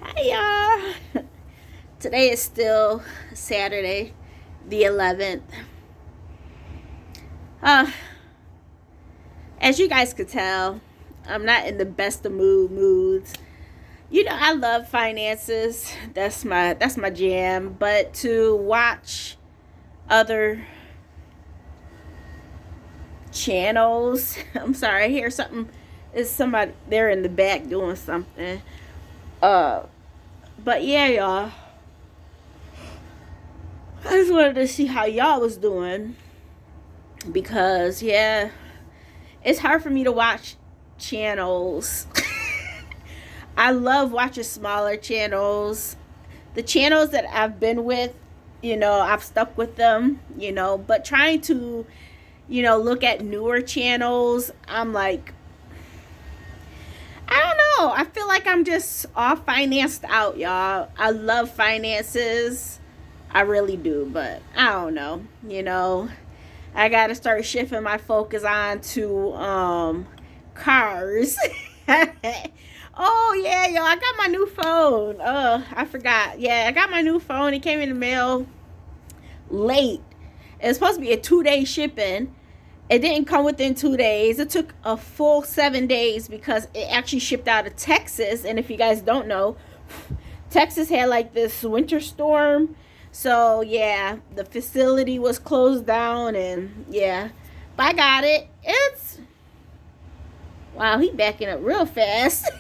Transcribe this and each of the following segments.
Hi, y'all. Today is still Saturday, the 11th. Uh, as you guys could tell, I'm not in the best of moods. I love finances. That's my jam. But to watch other channels, I'm sorry, I hear something. Is somebody there in the back doing something? Uh, but yeah, y'all. I just wanted to see how y'all was doing because yeah, it's hard for me to watch channels. I love watching smaller channels. The channels that I've been with, I've stuck with them, but trying to, look at newer channels, I'm like, I don't know. I feel like I'm just all financed out, y'all. I love finances. I really do, but I don't know. I got to start shifting my focus on to cars. Oh yeah, yo, I got my new phone. I forgot. Yeah, I got my new phone. It came in the mail late. It's supposed to be a 2-day shipping. It didn't come within 2 days. It took a full 7 days because it actually shipped out of Texas. And if you guys don't know, Texas had like this winter storm. So yeah, the facility was closed down and yeah. But I got it. Wow, he backing up real fast.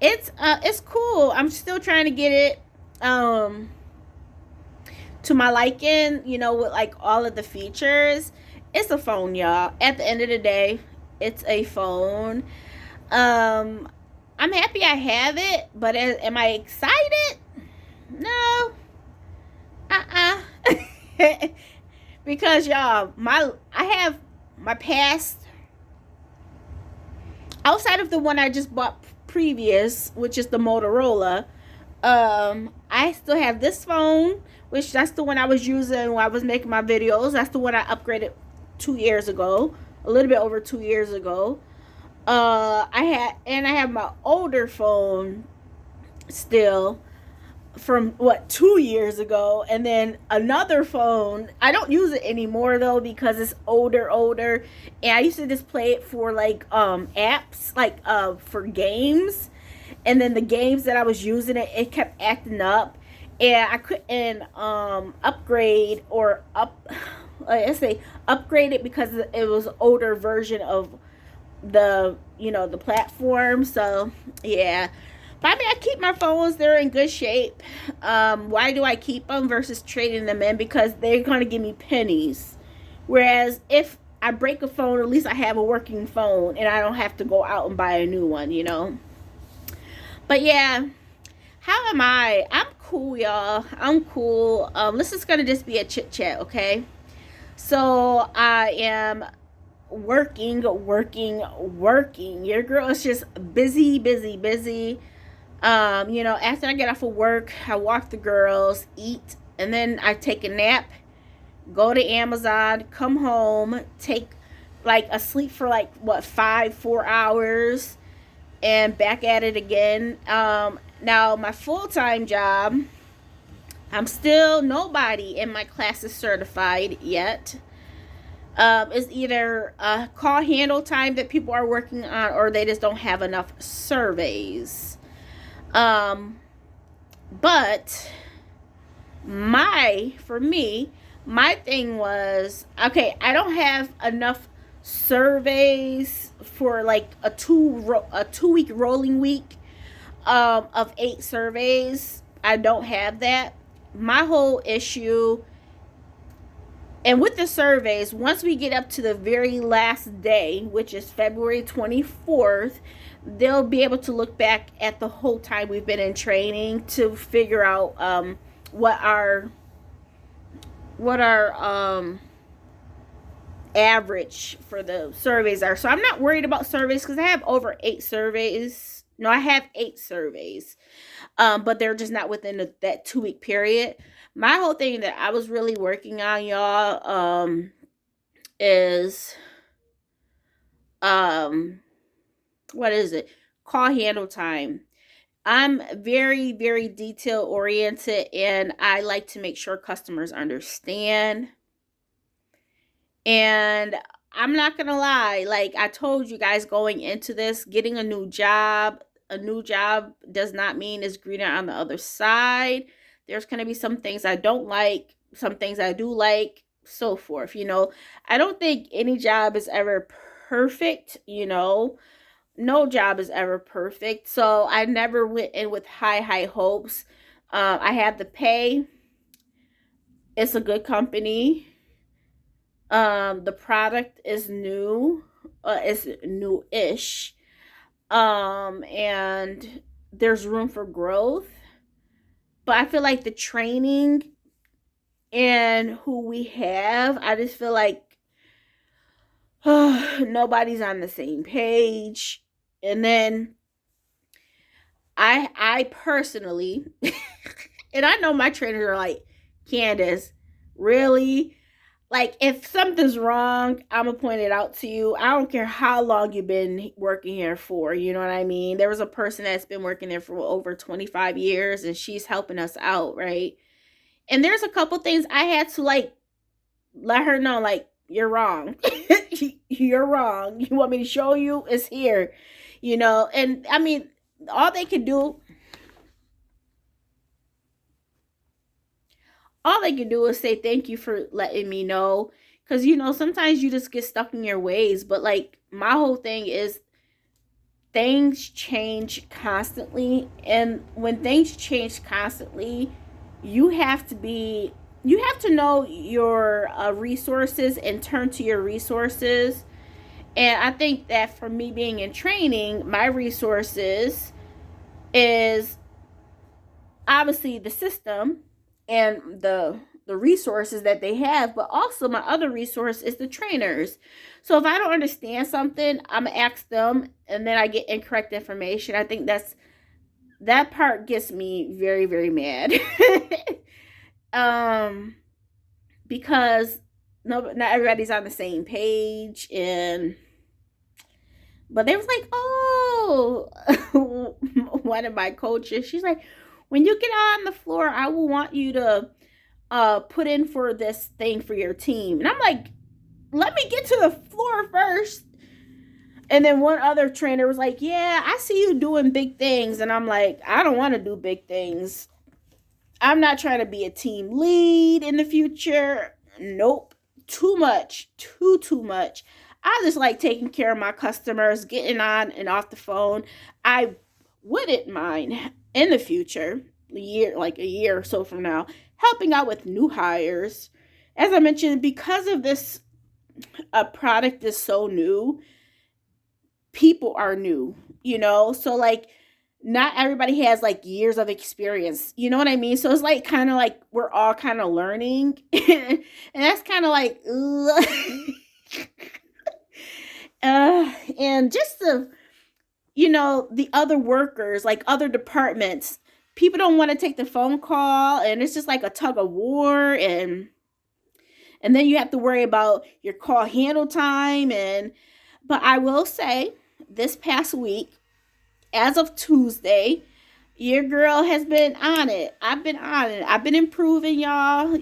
It's cool. I'm still trying to get it to my liking, with like all of the features. It's a phone, y'all. At the end of the day, it's a phone. Um I'm happy I have it, but am I excited? No. Uh-uh. Because y'all, I have my past outside of the one I just bought previous, which is the Motorola. I still have this phone, which that's the one I was using when I was making my videos. That's the one I upgraded 2 years ago, a little bit over 2 years ago. I have my older phone still from what 2 years ago, and then another phone. I don't use it anymore though because it's older, and I used to just play it for like apps, like for games, and then the games that I was using it kept acting up, and I couldn't upgrade or up I say upgrade it because it was an older version of the platform. So yeah, but I mean, I keep my phones. They're in good shape. Why do I keep them versus trading them in? Because they're going to give me pennies. Whereas if I break a phone, at least I have a working phone and I don't have to go out and buy a new one. But yeah, how am I? I'm cool, y'all. I'm cool. This is going to just be a chit chat, okay? So I am working. Your girl is just busy, busy, busy. After I get off of work, I walk the girls, eat, and then I take a nap, go to Amazon, come home, take like a sleep for like what 4 hours, and back at it again. Now my full time job, I'm still nobody in my class is certified yet. Is either call handle time that people are working on, or they just don't have enough surveys. Um, but for me, my thing was okay. I don't have enough surveys for like a 2 week rolling week of 8 surveys. I don't have that. My whole issue, and with the surveys, once we get up to the very last day, which is February 24th, they'll be able to look back at the whole time we've been in training to figure out what our average for the surveys are. So I'm not worried about surveys because I have over 8 surveys. No, I have 8 surveys, but they're just not within that 2 week period. My whole thing that I was really working on, y'all, is um what is it? Call handle time. I'm very, very detail oriented, and I like to make sure customers understand. And I'm not going to lie, like I told you guys going into this, getting a new job does not mean it's greener on the other side. There's going to be some things I don't like, some things I do like, so forth. I don't think any job is ever perfect. No job is ever perfect. So I never went in with high hopes. I had the pay. It's a good company. The product is new. It's new-ish. And there's room for growth. But I feel like the training and who we have, I just feel like nobody's on the same page. And then I personally, and I know my trainers are like, Candace, really? Like, if something's wrong, I'm gonna point it out to you. I don't care how long you've been working here for. You know what I mean? There was a person that's been working there for over 25 years, and she's helping us out, right? And there's a couple things I had to like let her know, like, you're wrong. You're wrong. You want me to show you? It's here. And I mean, all they can do all they can do is say thank you for letting me know, because sometimes you just get stuck in your ways. But like, my whole thing is, things change constantly, and when things change constantly, you have to know your resources and turn to your resources. And I think that for me being in training, my resources is obviously the system and the resources that they have, but also my other resource is the trainers. So if I don't understand something, I'm gonna ask them, and then I get incorrect information. I think that part gets me very, very mad. um because not everybody's on the same page. And but they was like, oh, one of my coaches, she's like, when you get on the floor, I will want you to put in for this thing for your team. And I'm like, let me get to the floor first. And then one other trainer was like, yeah, I see you doing big things. And I'm like, I don't want to do big things. I'm not trying to be a team lead in the future. Nope. Too much. Too much. I just like taking care of my customers, getting on and off the phone. I wouldn't mind in the future, a year or so from now, helping out with new hires. As I mentioned, because of this, a product is so new, people are new, so like, not everybody has like years of experience, you know what I mean? So it's like, kind of like, we're all kind of learning. And that's kind of like and just the other workers, like other departments, people don't want to take the phone call, and it's just like a tug of war. And then you have to worry about your call handle time. But I will say, this past week, as of Tuesday, your girl has been on it. I've been on it. I've been improving, y'all.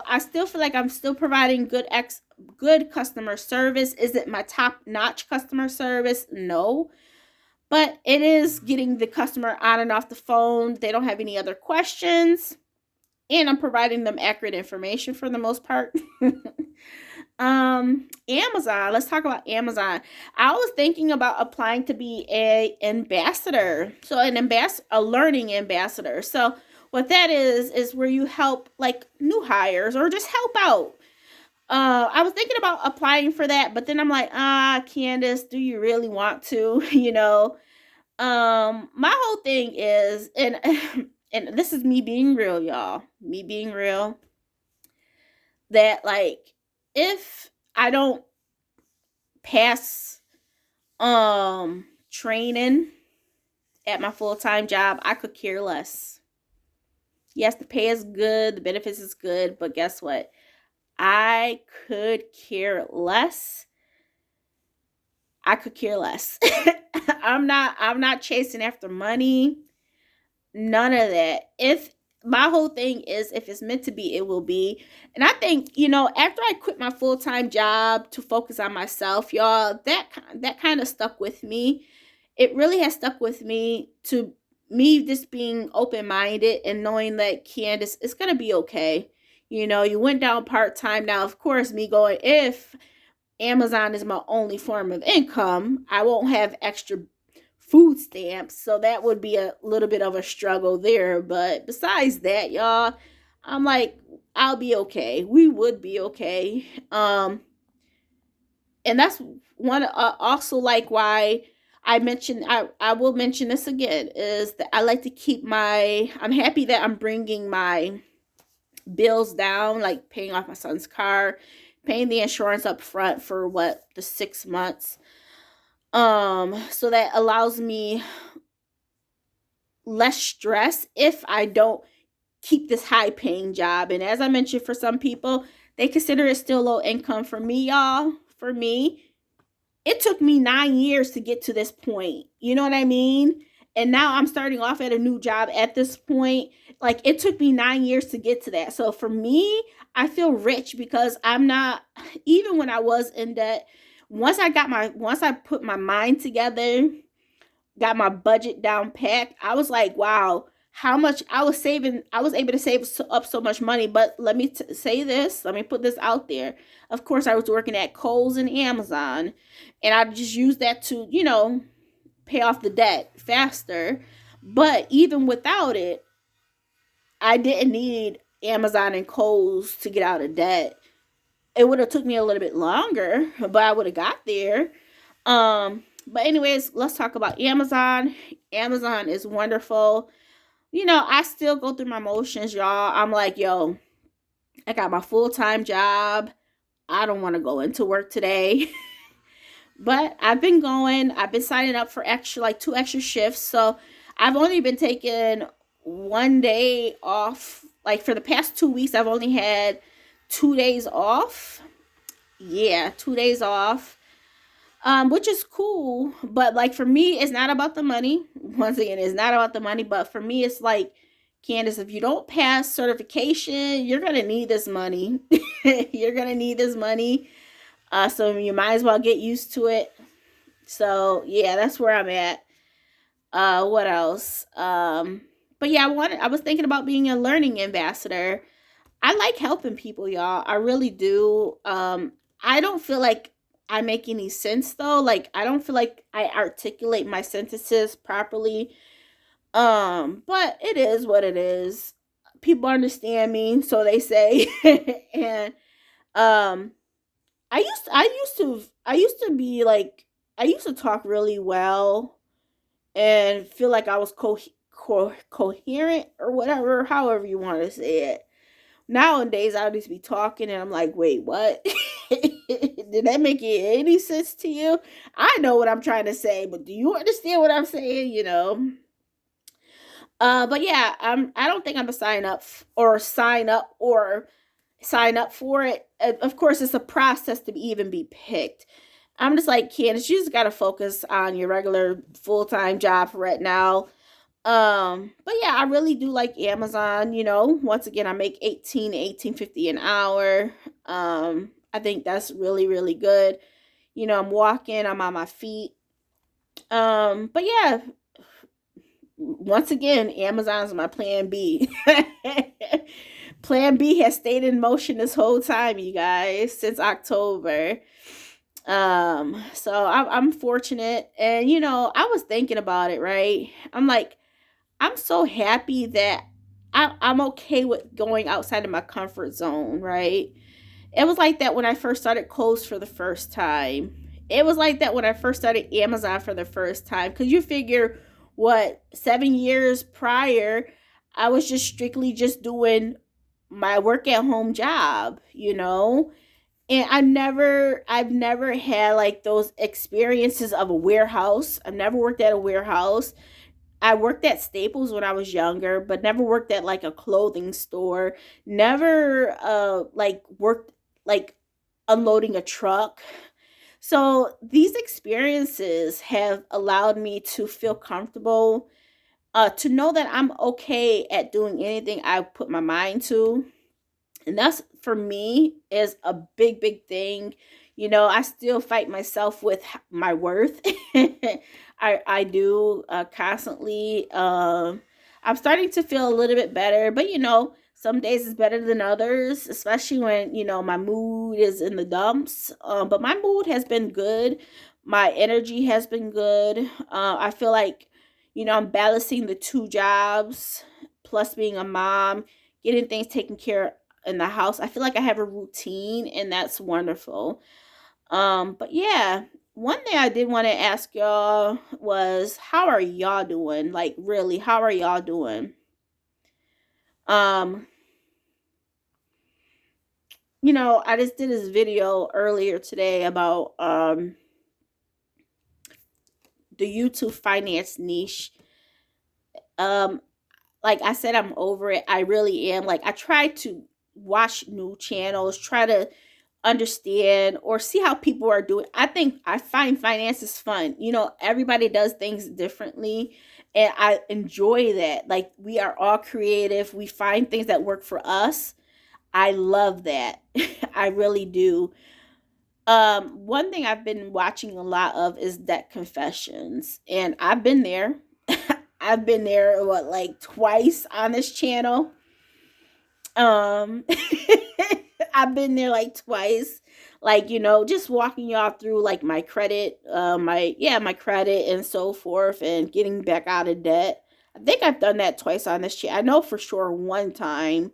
I still feel like I'm still providing good customer service. Is it my top-notch customer service? No. But it is getting the customer on and off the phone. They don't have any other questions. And I'm providing them accurate information for the most part. Amazon. Let's talk about Amazon. I was thinking about applying to be a ambassador. So a learning ambassador. So what that is where you help like new hires or just help out. I was thinking about applying for that, but then I'm like, Candace, do you really want to? My whole thing is, and and this is me being real, y'all. Me being real. That like, if I don't pass training at my full-time job, I could care less. Yes, the pay is good, the benefits is good, but guess what? I could care less. I could care less. I'm not chasing after money. None of that. If my whole thing is, if it's meant to be, it will be. And I think, after I quit my full-time job to focus on myself, y'all, that kind of stuck with me. It really has stuck with me, to me just being open-minded and knowing that, Candace, it's going to be okay. You went down part-time. Now, of course, me going, if Amazon is my only form of income, I won't have extra food stamps, so that would be a little bit of a struggle there. But besides that, y'all, I'm like, I'll be okay. We would be okay. And that's one, also, like, why I will mention this again, is that I like to keep I'm happy that I'm bringing my bills down, like paying off my son's car, paying the insurance up front for the 6 months. So that allows me less stress if I don't keep this high paying job. And as I mentioned, for some people, they consider it still low income. For me, y'all, for me, it took me 9 years to get to this point. You know what I mean? And now I'm starting off at a new job at this point. Like, it took me 9 years to get to that. So for me, I feel rich, because I'm not, even when I was in debt, once I put my mind together, got my budget down packed, I was like, wow, how much I was saving. I was able to save up so much money. But let me say this, let me put this out there. Of course, I was working at Kohl's and Amazon, and I just used that to, pay off the debt faster. But even without it, I didn't need Amazon and Kohl's to get out of debt. It would have took me a little bit longer, but I would have got there. But anyways, let's talk about Amazon. Amazon is wonderful. I still go through my motions, y'all. I'm like, yo, I got my full-time job. I don't want to go into work today. But I've been going. I've been signing up for extra, like 2 extra shifts. So I've only been taking one day off. Like, for the past 2 weeks, I've only had 2 days off. Yeah, 2 days off. Which is cool. But, like, for me, it's not about the money. Once again, it's not about the money. But for me, it's like, Candace, if you don't pass certification, you're going to need this money. You're going to need this money. So you might as well get used to it. So yeah, that's where I'm at. What else? But yeah, I was thinking about being a learning ambassador. I like helping people, y'all. I really do. I don't feel like I make any sense though. Like, I don't feel like I articulate my sentences properly. But it is what it is. People understand me, so they say. And um I used to talk really well and feel like I was coherent, or whatever, however you want to say it. Nowadays, I just be talking and I'm like, wait, what? Did that make any sense to you? I know what I'm trying to say, but do you understand what I'm saying? But yeah, I don't think I'm gonna sign up for it. Of course, it's a process to even be picked. I'm just like, Candace, you just gotta focus on your regular full-time job for right now. But yeah, I really do like Amazon. Once again, I make 18.50 an hour. I think that's really, really good. I'm walking, I'm on my feet. But yeah, once again, Amazon's my plan B. Plan B has stayed in motion this whole time, you guys, since October. So I'm fortunate, and I was thinking about it, right? I'm like, I'm so happy that I'm okay with going outside of my comfort zone, right? It was like that when I first started Kohl's for the first time. It was like that when I first started Amazon for the first time. Because you figure, what, 7 years prior, I was just strictly just doing my work at home job. And I've never had like those experiences of a warehouse. I've never worked at a warehouse. I worked at Staples when I was younger, but never worked at like a clothing store. Never like worked like unloading a truck. So these experiences have allowed me to feel comfortable To know that I'm okay at doing anything I put my mind to. And that's, for me, is a big thing. I still fight myself with my worth. I do, constantly. I'm starting to feel a little bit better, but some days is better than others, especially when my mood is in the dumps. But my mood has been good. My energy has been good. I feel like I'm balancing the two jobs, plus being a mom, getting things taken care of in the house. I feel like I have a routine, and that's wonderful. But yeah, one thing I did want to ask y'all was, how are y'all doing? Like, really, how are y'all doing? Um, I just did this video earlier today about the YouTube finance niche. Um, like I said, I'm over it. I really am. Like, I try to watch new channels, try to understand or see how people are doing. I find finance is fun. Everybody does things differently, and I enjoy that. Like, we are all creative. We find things that work for us. I love that. I really do. One thing I've been watching a lot of is debt confessions, and I've been there. I've been there, what, like twice on this channel. um I've been there like twice, like, just walking y'all through like my credit, my credit and so forth, and getting back out of debt. I think I've done that twice on this channel. I know for sure one time,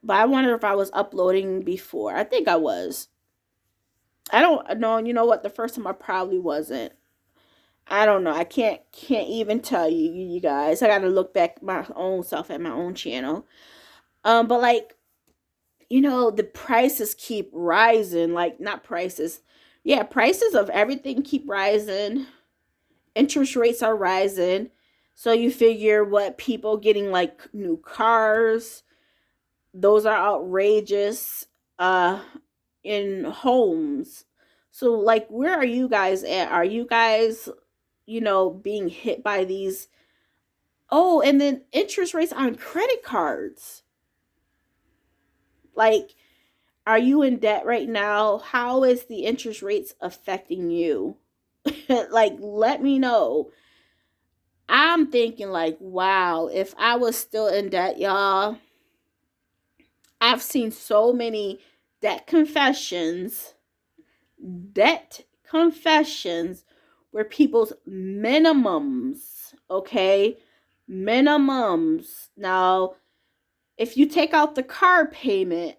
but I wonder if I was uploading before. I think I was. I don't know. You know what? The first time I probably wasn't. I don't know. I can't even tell you guys. I got to look back my own self at my own channel. But like, the prices keep rising. Like, not prices. Yeah, prices of everything keep rising. Interest rates are rising. So you figure, what, people getting like new cars, those are outrageous. In homes. So like, where are you guys at? Are you guys, being hit by these? Oh, and then interest rates on credit cards. Like, are you in debt right now? How is the interest rates affecting you? Like, let me know. I'm thinking like, wow, if I was still in debt, y'all, I've seen so many debt confessions, debt confessions where people's minimums, okay? Minimums. Now, if you take out the car payment,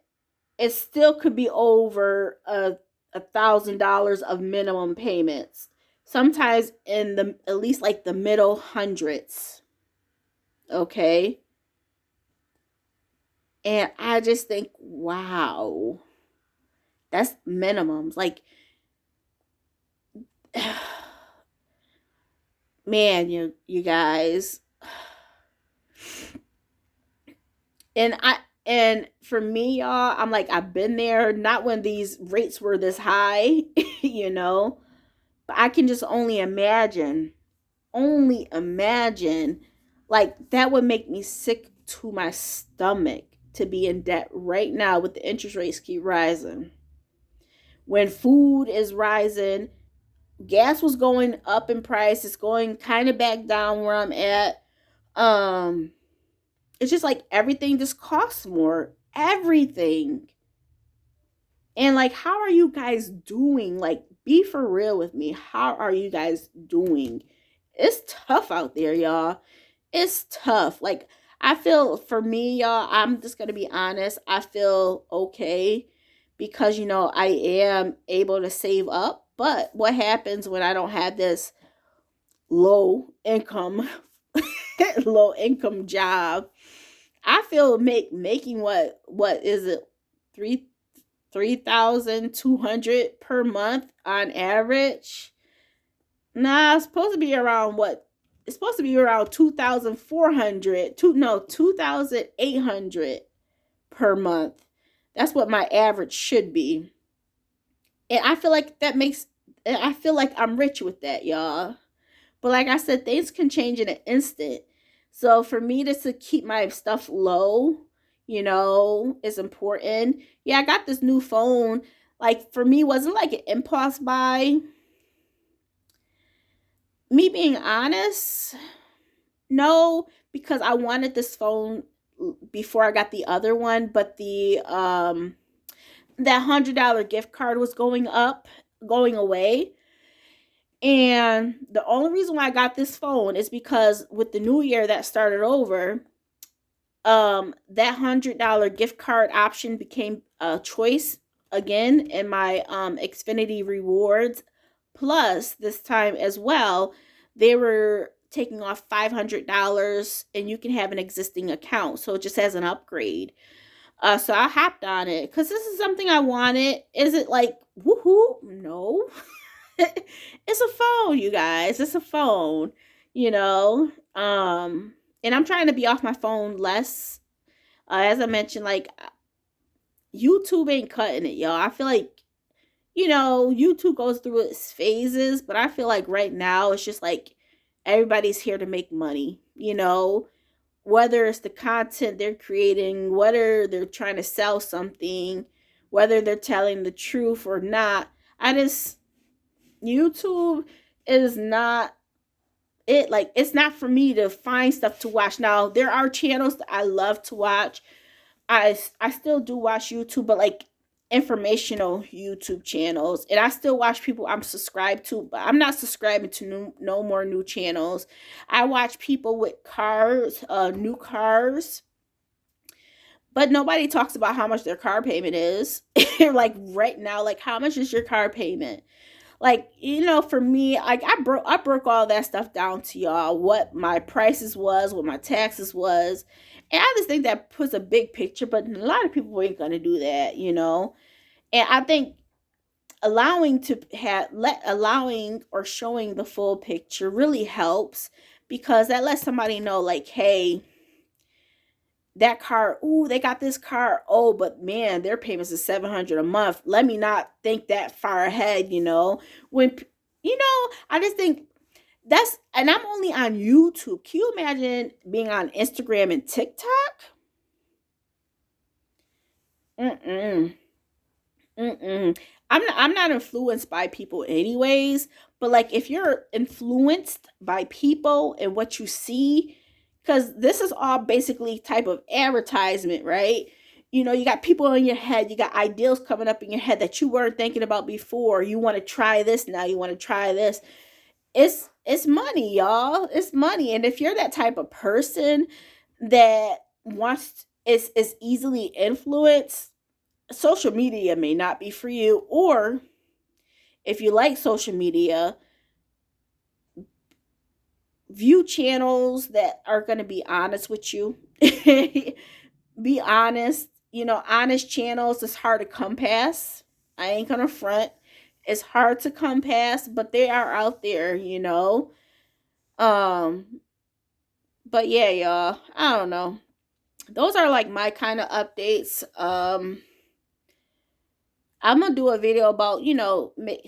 it still could be over $1,000 of minimum payments. Sometimes in the, at least like the middle hundreds. Okay. And I just think, wow, that's minimums. Like, man, you guys. And for me, y'all, I'm like, I've been there, not when these rates were this high, you know, but I can just only imagine, like, that would make me sick to my stomach to be in debt right now with the interest rates keep rising. When food is rising, gas was going up in price, it's going kind of back down where I'm at. It's just like everything just costs more. Everything. And like, how are you guys doing? Like, be for real with me. How are you guys doing? It's tough out there, y'all. It's tough. Like, I feel, for me, y'all, I'm just going to be honest. I feel okay because, I am able to save up. But what happens when I don't have this low income, low income job? I feel making what is it, 3,200 per month on average. Nah, it's supposed to be around what? It's supposed to be around 2,400. 2,800 per month. That's what my average should be. And I feel like I feel like I'm rich with that, y'all. But like I said, things can change in an instant. So for me to keep my stuff low, is important. Yeah, I got this new phone. Like for me, wasn't like an impulse buy. Me being honest, no, because I wanted this phone before I got the other one, but that $100 gift card was going away. And the only reason why I got this phone is because with the new year that started over, that $100 gift card option became a choice again in my Xfinity rewards. Plus, this time as well, they were taking off $500 and you can have an existing account. So it just has an upgrade. So I hopped on it because this is something I wanted. Is it like woohoo? No. It's a phone, you guys. It's a phone, you know. And I'm trying to be off my phone less. As I mentioned, like YouTube ain't cutting it, y'all. I feel like YouTube goes through its phases, but I feel like right now it's just like everybody's here to make money, whether it's the content they're creating, whether they're trying to sell something, whether they're telling the truth or not. YouTube is not it. Like, it's not for me to find stuff to watch. Now, there are channels that I love to watch. I still do watch YouTube, but like informational YouTube channels, and I still watch people I'm subscribed to, but I'm not subscribing to no more new channels. I watch people with cars, new cars, but nobody talks about how much their car payment is. Like right now, like how much is your car payment? Like, for me, like I broke all that stuff down to y'all, what my prices was, what my taxes was. And I just think that puts a big picture, but a lot of people ain't gonna do that. And I think allowing or showing the full picture really helps, because that lets somebody know, like, hey, that car, ooh, they got this car. Oh, but man, their payments is $700 a month. Let me not think that far ahead. When I just think and I'm only on YouTube. Can you imagine being on Instagram and TikTok? Mm-mm. Mm-mm. I'm not influenced by people anyways, but like if you're influenced by people and what you see, because this is all basically type of advertisement, right? You got people in your head, you got ideals coming up in your head that you weren't thinking about before. You want to try this now, you want to try this. It's money, y'all. It's money. And if you're that type of person that wants is easily influenced, social media may not be for you. Or if you like social media, view channels that are going to be honest with you. Be honest. Honest channels is hard to come past. I ain't gonna front. It's hard to come past, but they are out there. Um, but yeah, y'all. I don't know. Those are like my kind of updates. I'm gonna do a video about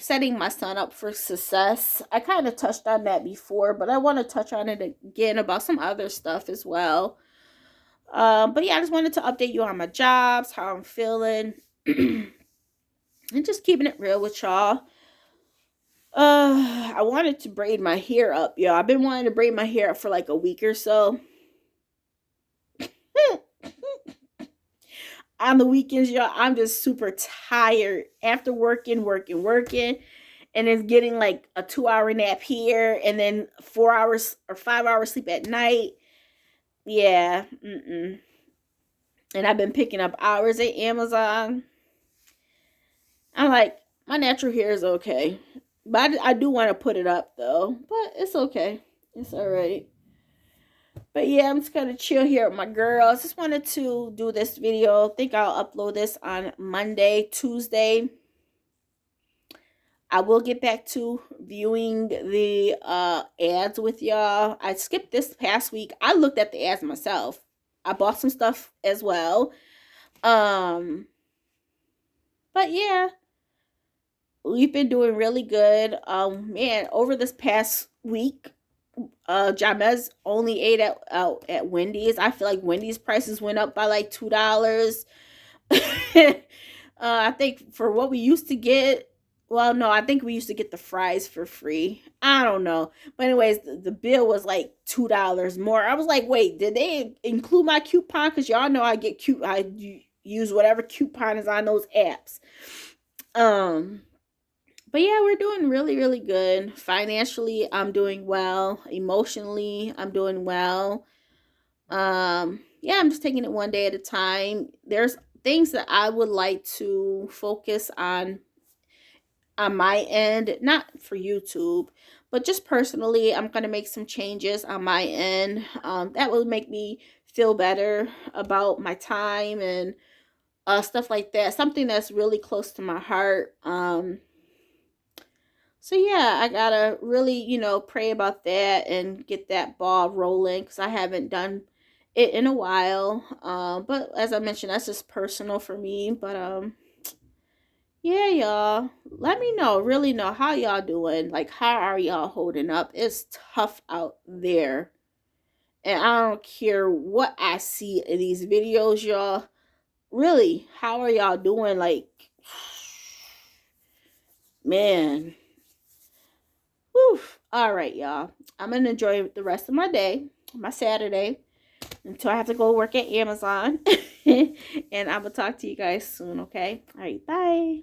setting my son up for success. I kind of touched on that before, but I want to touch on it again about some other stuff as well. But yeah, I just wanted to update you on my jobs, how I'm feeling, and just keeping it real with y'all. I wanted to braid my hair up, y'all. I've been wanting to braid my hair up for like a week or so. On the weekends, y'all, I'm just super tired after working, and it's getting like a 2-hour nap here, and then 4 hours or 5 hours sleep at night. Yeah, and I've been picking up hours at Amazon. I'm like, my natural hair is okay, but I do want to put it up though. But it's okay, it's all right. But yeah, I'm just gonna chill here with my girls. Just wanted to do this video. Think I'll upload this on Monday, Tuesday. I will get back to viewing the ads with y'all. I skipped this past week. I looked at the ads myself. I bought some stuff as well. But yeah, we've been doing really good. Man, over this past week, Jamez only ate at Wendy's. I feel like Wendy's prices went up by like $2. I think for what we used to get, well, no, I think we used to get the fries for free. I don't know. But anyways, the bill was like $2 more. I was like, wait, did they include my coupon? Because y'all know I get I use whatever coupon is on those apps. But yeah, we're doing really, really good. Financially, I'm doing well. Emotionally, I'm doing well. Yeah, I'm just taking it one day at a time. There's things that I would like to focus on my end, not for YouTube, but just personally. I'm gonna make some changes on my end. That will make me feel better about my time and stuff like that. Something that's really close to my heart. So yeah, I gotta really, pray about that and get that ball rolling because I haven't done it in a while. But as I mentioned, that's just personal for me. But yeah, y'all, let me know, really know how y'all doing. Like, how are y'all holding up? It's tough out there, and I don't care what I see in these videos, y'all. Really, how are y'all doing? Like, man. Whew. All right, y'all. I'm going to enjoy the rest of my day, my Saturday, until I have to go work at Amazon. And I'm going to talk to you guys soon, okay? All right, bye.